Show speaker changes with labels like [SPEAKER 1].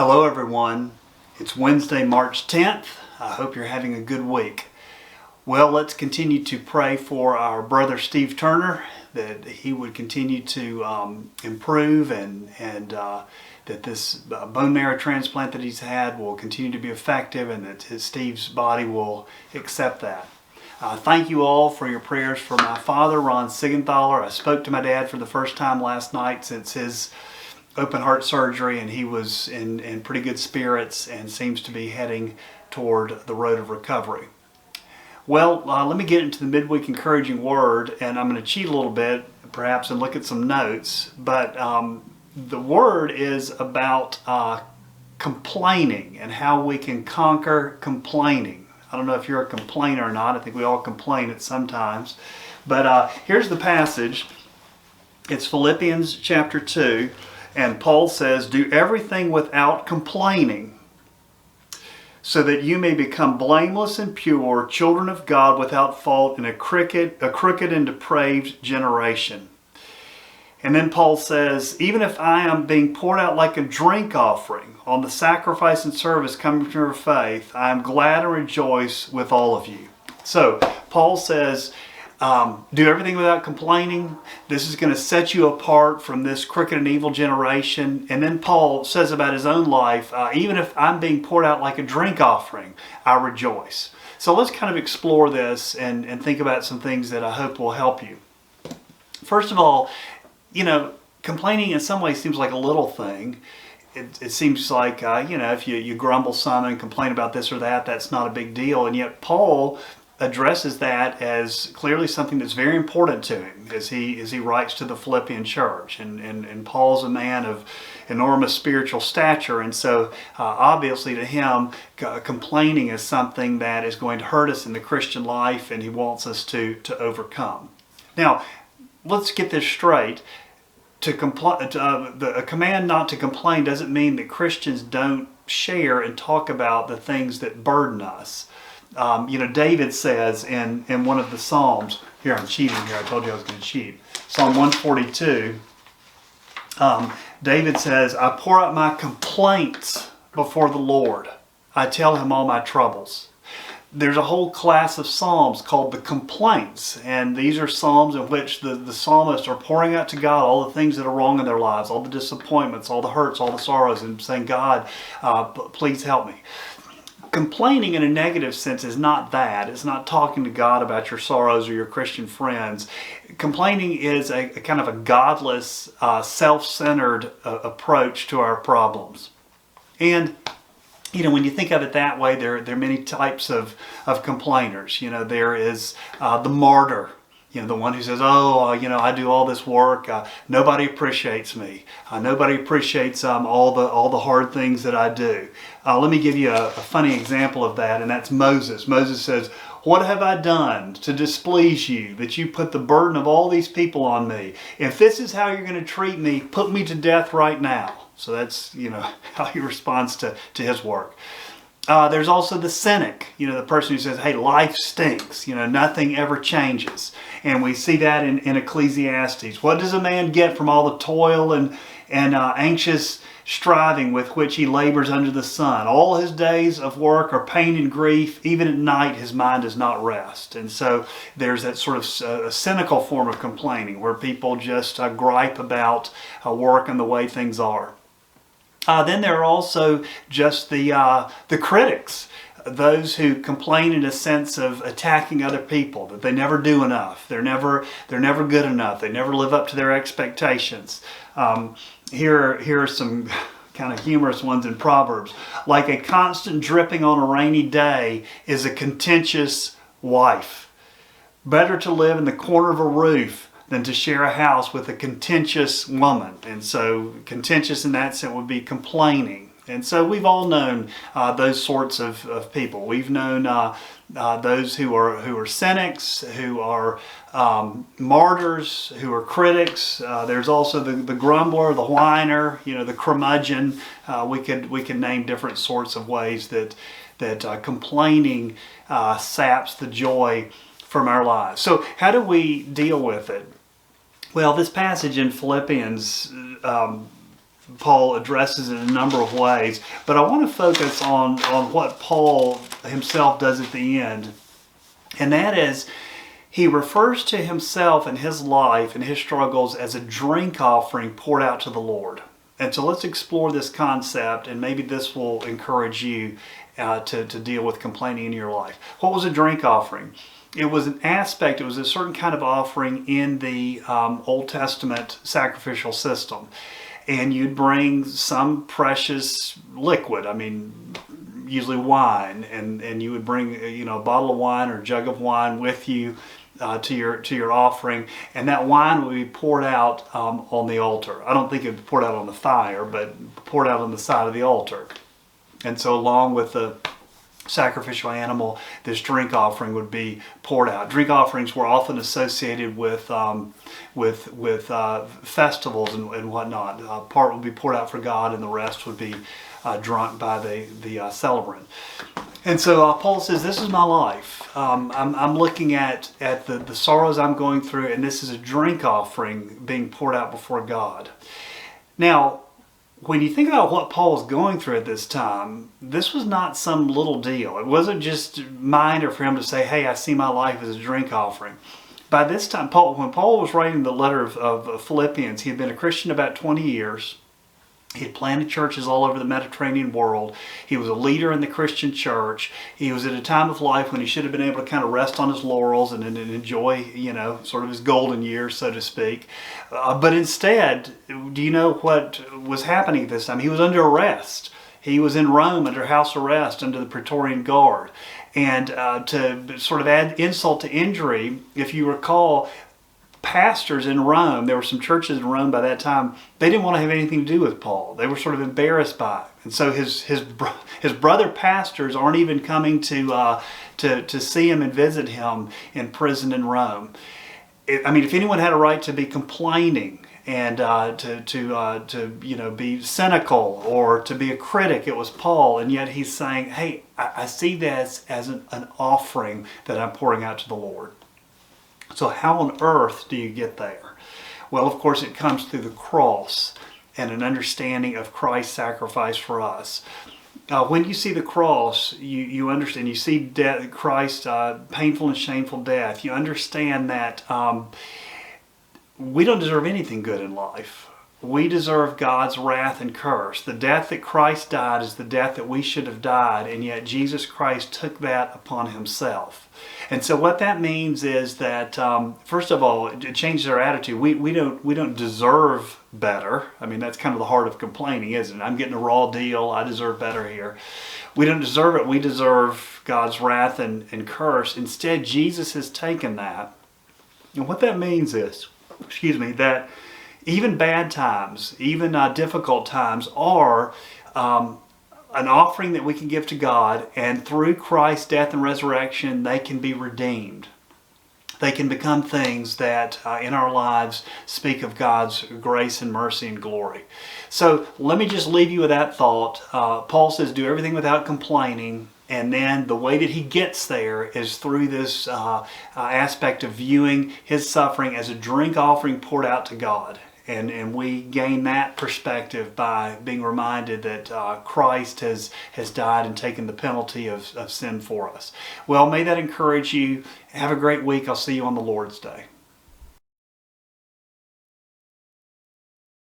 [SPEAKER 1] Hello everyone. It's Wednesday, March 10th. I hope you're having a good week. Well, let's continue to pray for our brother Steve Turner, that he would continue to improve and that this bone marrow transplant that he's had will continue to be effective, and that Steve's body will accept that. Thank you all for your prayers for my father, Ron Sigenthaler. I spoke to my dad for the first time last night since his open heart surgery, and he was in pretty good spirits and seems to be heading toward the road of recovery. Well, let me get into the midweek encouraging word, and I'm going to cheat a little bit perhaps and look at some notes, but the word is about complaining and how we can conquer complaining. I don't know if you're a complainer or not. I think we all complain at some times, but here's the passage. It's Philippians chapter 2. And Paul says, "Do everything without complaining, so that you may become blameless and pure, children of God without fault in a crooked and depraved generation." And then Paul says, "Even if I am being poured out like a drink offering on the sacrifice and service coming from your faith, I am glad and rejoice with all of you." So Paul says, do everything without complaining. This is going to set you apart from this crooked and evil generation. And then Paul says about his own life, even if I'm being poured out like a drink offering, I rejoice. So let's kind of explore this and think about some things that I hope will help you. First of all, complaining in some ways seems like a little thing. It seems like, if you grumble some and complain about this or that, that's not a big deal. And yet Paul addresses that as clearly something that's very important to him as he writes to the Philippian church. And Paul's a man of enormous spiritual stature, and so obviously to him complaining is something that is going to hurt us in the Christian life, and he wants us to overcome. Now, let's get this straight. A command not to complain doesn't mean that Christians don't share and talk about the things that burden us. David says in one of the Psalms, here I'm cheating here, I told you I was going to cheat. Psalm 142, David says, "I pour out my complaints before the Lord. I tell him all my troubles." There's a whole class of psalms called the complaints, and these are psalms in which the psalmists are pouring out to God all the things that are wrong in their lives, all the disappointments, all the hurts, all the sorrows, and saying, "God, please help me." Complaining in a negative sense is not that. It's not talking to God about your sorrows or your Christian friends. Complaining is a kind of a godless, self-centered approach to our problems. And when you think of it that way, there are many types of complainers. There is the martyr. The one who says, I do all this work. Nobody appreciates me. Nobody appreciates all the hard things that I do. Let me give you a funny example of that, and that's Moses. Moses says, "What have I done to displease you, that you put the burden of all these people on me? If this is how you're going to treat me, put me to death right now." So that's, how he responds to his work. There's also the cynic, the person who says, "Hey, life stinks, nothing ever changes." And we see that in Ecclesiastes. What does a man get from all the toil and anxious striving with which he labors under the sun? All his days of work are pain and grief. Even at night his mind does not rest. And so there's that sort of a cynical form of complaining where people just gripe about work and the way things are. Then there are also just the critics, those who complain in a sense of attacking other people, that they never do enough, they're never good enough, they never live up to their expectations. Here are some kind of humorous ones in Proverbs. "Like a constant dripping on a rainy day is a contentious wife. Better to live in the corner of a roof than to share a house with a contentious woman." And so contentious in that sense would be complaining. And so we've all known those sorts of people. We've known those who are cynics, who are martyrs, who are critics. There's also the grumbler, the whiner, the curmudgeon. We could name different sorts of ways that complaining saps the joy from our lives. So how do we deal with it? Well, this passage in Philippians Paul addresses it in a number of ways, but I want to focus on what Paul himself does at the end, and that is he refers to himself and his life and his struggles as a drink offering poured out to the Lord. And so let's explore this concept, and maybe this will encourage you to deal with complaining in your life. What was a drink offering? It was an aspect, it was a certain kind of offering in the Old Testament sacrificial system. And you'd bring some precious liquid, usually wine, and you would bring a bottle of wine or a jug of wine with you to your offering, and that wine would be poured out on the altar. I don't think it would be poured out on the fire, but poured out on the side of the altar. And so along with the sacrificial animal, this drink offering would be poured out. Drink offerings were often associated with festivals and whatnot. Part would be poured out for God, and the rest would be drunk by the celebrant. And so Paul says, this is my life. I'm looking at the sorrows I'm going through, and this is a drink offering being poured out before God. Now, when you think about what Paul was going through at this time, this was not some little deal. It wasn't just minor for him to say, hey, I see my life as a drink offering. By this time, when Paul was writing the letter of Philippians, he had been a Christian about 20 years. He had planted churches all over the Mediterranean world. He was a leader in the Christian church. He was at a time of life when he should have been able to kind of rest on his laurels and enjoy, sort of his golden years, so to speak. But instead, do you know what was happening at this time? He was under arrest. He was in Rome under house arrest under the Praetorian Guard. And to sort of add insult to injury, if you recall, pastors in Rome, there were some churches in Rome by that time, they didn't want to have anything to do with Paul. They were sort of embarrassed by it. And so his brother pastors aren't even coming to see him and visit him in prison in Rome. If anyone had a right to be complaining and to be cynical or to be a critic, it was Paul. And yet he's saying, hey, I see this as an offering that I'm pouring out to the Lord. So how on earth do you get there? Well, of course, it comes through the cross and an understanding of Christ's sacrifice for us. When you see the cross, you understand, you see Christ's painful and shameful death. You understand that we don't deserve anything good in life. We deserve God's wrath and curse. The death that Christ died is the death that we should have died, and yet Jesus Christ took that upon himself. And so what that means is that, first of all, it changes our attitude. We don't deserve better. That's kind of the heart of complaining, isn't it? I'm getting a raw deal. I deserve better here. We don't deserve it. We deserve God's wrath and curse. Instead, Jesus has taken that. And what that means is, that even bad times, even difficult times are an offering that we can give to God, and through Christ's death and resurrection, they can be redeemed. They can become things that in our lives speak of God's grace and mercy and glory. So let me just leave you with that thought. Paul says, do everything without complaining. And then the way that he gets there is through this aspect of viewing his suffering as a drink offering poured out to God. And we gain that perspective by being reminded that Christ has died and taken the penalty of sin for us. Well, may that encourage you. Have a great week. I'll see you on the Lord's Day.